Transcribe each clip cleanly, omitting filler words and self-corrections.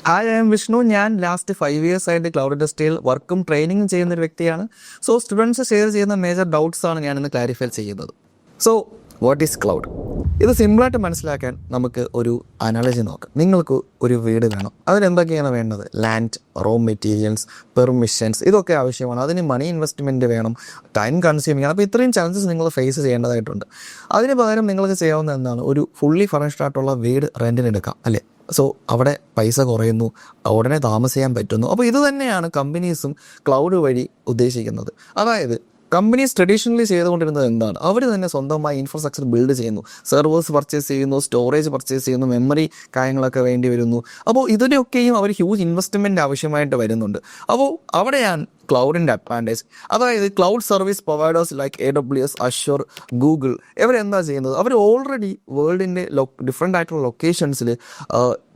Hi, I M Vishnu. ഞാൻ last 5 years ആയിട്ട് cloud ഇൻഡസ്ട്രിയിൽ വർക്കും ട്രെയിനിങ്ങും ചെയ്യുന്ന ഒരു വ്യക്തിയാണ്. സോ സ്റ്റുഡൻസ് ഷെയർ ചെയ്യുന്ന മേജർ ഡൗട്ട്സ് ആണ് ഞാനിന്ന് ക്ലാരിഫൈ ചെയ്യുന്നത്. So what is cloud? ഇത് സിമ്പിളായിട്ട് മനസ്സിലാക്കാൻ നമുക്ക് ഒരു അനാലജി നോക്കാം. നിങ്ങൾക്ക് ഒരു വീട് വേണം. അതിനെന്തൊക്കെയാണ് വേണ്ടത്? ലാൻഡ്, റോ മെറ്റീരിയൽസ്, പെർമിഷൻസ്, ഇതൊക്കെ ആവശ്യമാണ്. അതിന് മണി ഇൻവെസ്റ്റ്മെൻറ്റ് വേണം, ടൈം കൺസ്യൂമിങ് ആണ്. അപ്പോൾ ഇത്രയും ചാൻസസ് നിങ്ങൾ ഫേസ് ചെയ്യേണ്ടതായിട്ടുണ്ട്. അതിന് പകരം നിങ്ങൾക്ക് ചെയ്യാവുന്ന എന്താണ്? ഒരു ഫുള്ളി ഫർണിഷ്ഡ് ആയിട്ടുള്ള വീട് റെൻറ്റിനെടുക്കാം, അല്ലേ? സോ അവിടെ പൈസ കുറയുന്നു, ഉടനെ താമസിക്കാൻ പറ്റുന്നു. അപ്പോൾ ഇത് തന്നെയാണ് കമ്പനീസും ക്ലൗഡ് വഴി ഉദ്ദേശിക്കുന്നത്. അതായത് കമ്പനീസ് ട്രഡീഷണലി ചെയ്തുകൊണ്ടിരുന്നത് എന്താണ്? അവർ തന്നെ സ്വന്തമായി ഇൻഫ്രാസ്ട്രക്ചർ ബിൽഡ് ചെയ്യുന്നു, സെർവേഴ്സ് പർച്ചേസ് ചെയ്യുന്നു, സ്റ്റോറേജ് പർച്ചേസ് ചെയ്യുന്നു, മെമ്മറി കാര്യങ്ങളൊക്കെ വേണ്ടി വരുന്നു. അപ്പോൾ ഇതിനൊക്കെയും അവർ ഹ്യൂജ് ഇൻവെസ്റ്റ്മെൻറ്റ് ആവശ്യമായിട്ട് വരുന്നുണ്ട്. അപ്പോൾ അവിടെയാണ് ക്ലൗഡിൻ്റെ അഡ്വാൻറ്റേജ്. അതായത് cloud service providers like AWS, assure, Google ഇവരെന്താ ചെയ്യുന്നത്? അവർ ഓൾറെഡി വേൾഡിൻ്റെ ഡിഫറെൻ്റ് ആയിട്ടുള്ള ലൊക്കേഷൻസിൽ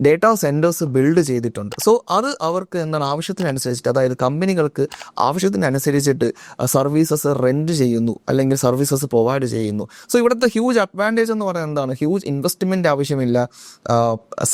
ഡേറ്റാ സെൻറ്റേഴ്സ് ബിൽഡ് ചെയ്തിട്ടുണ്ട്. സോ അത് അവർക്ക് എന്താണ് ആവശ്യത്തിനനുസരിച്ചിട്ട്, അതായത് കമ്പനികൾക്ക് ആവശ്യത്തിനനുസരിച്ചിട്ട് സർവീസസ് റെൻറ്റ് ചെയ്യുന്നു, അല്ലെങ്കിൽ സർവീസസ് പ്രൊവൈഡ് ചെയ്യുന്നു. സോ ഇവിടുത്തെ ഹ്യൂജ് അഡ്വാൻറ്റേജ് എന്ന് പറയുന്നത് എന്താണ്? ഹ്യൂജ് ഇൻവെസ്റ്റ്മെൻറ്റ് ആവശ്യമില്ല,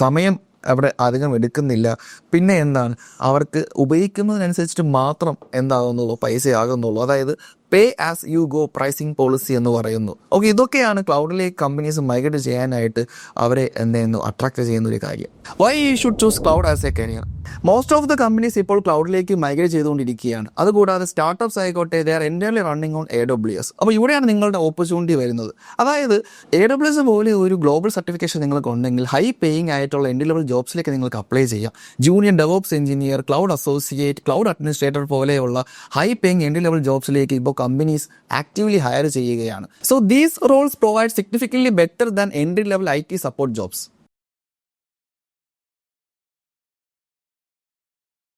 സമയം അവിടെ അധികം എടുക്കുന്നില്ല. പിന്നെ എന്താണ്, അവർക്ക് ഉപയോഗിക്കുന്നതിനനുസരിച്ചിട്ട് മാത്രം എന്താകുന്നുള്ളൂ, പൈസയാകുന്നുള്ളൂ. അതായത് പേ as you go pricing policy എന്ന് പറയുന്നു. ഓക്കെ, ഇതൊക്കെയാണ് ക്ലൗഡിലേക്ക് കമ്പനീസ് മൈഗ്രേറ്റ് ചെയ്യാനായിട്ട് അവരെ എന്തെയ്യുന്നു അട്രാക്ട് ചെയ്യുന്ന ഒരു കാര്യം. Why you should choose cloud as a career? Most of the companies ഇപ്പോൾ ക്ലൗഡിലേക്ക് മൈഗ്രേറ്റ് ചെയ്തുകൊണ്ടിരിക്കുകയാണ്. അതുകൂടാതെ സ്റ്റാർട്ടപ്സ് ആയിക്കോട്ടെ, they are entirely running on AWS. അപ്പോൾ ഇവിടെയാണ് നിങ്ങളുടെ ഓപ്പർച്യൂണിറ്റി വരുന്നത്. അതായത് AWS പോലെ ഒരു ഗ്ലോബൽ സർട്ടിഫിക്കേഷൻ നിങ്ങൾക്ക് ഉണ്ടെങ്കിൽ ഹൈ പേയിങ് ആയിട്ടുള്ള എൻട്രി ലെവൽ ജോബ്സിലേക്ക് നിങ്ങൾക്ക് അപ്ലൈ ചെയ്യാം. Junior DevOps engineer, cloud associate, cloud administrator പോലെയുള്ള ഹൈ പേയിങ് എൻട്രി ലെവൽ ജോബ്സിലേക്ക് ഇപ്പോൾ കമ്പനീസ് ആക്റ്റീവ്ലി ഹയർ ചെയ്യുകയാണ്. So these roles provide significantly better than entry level IT support jobs.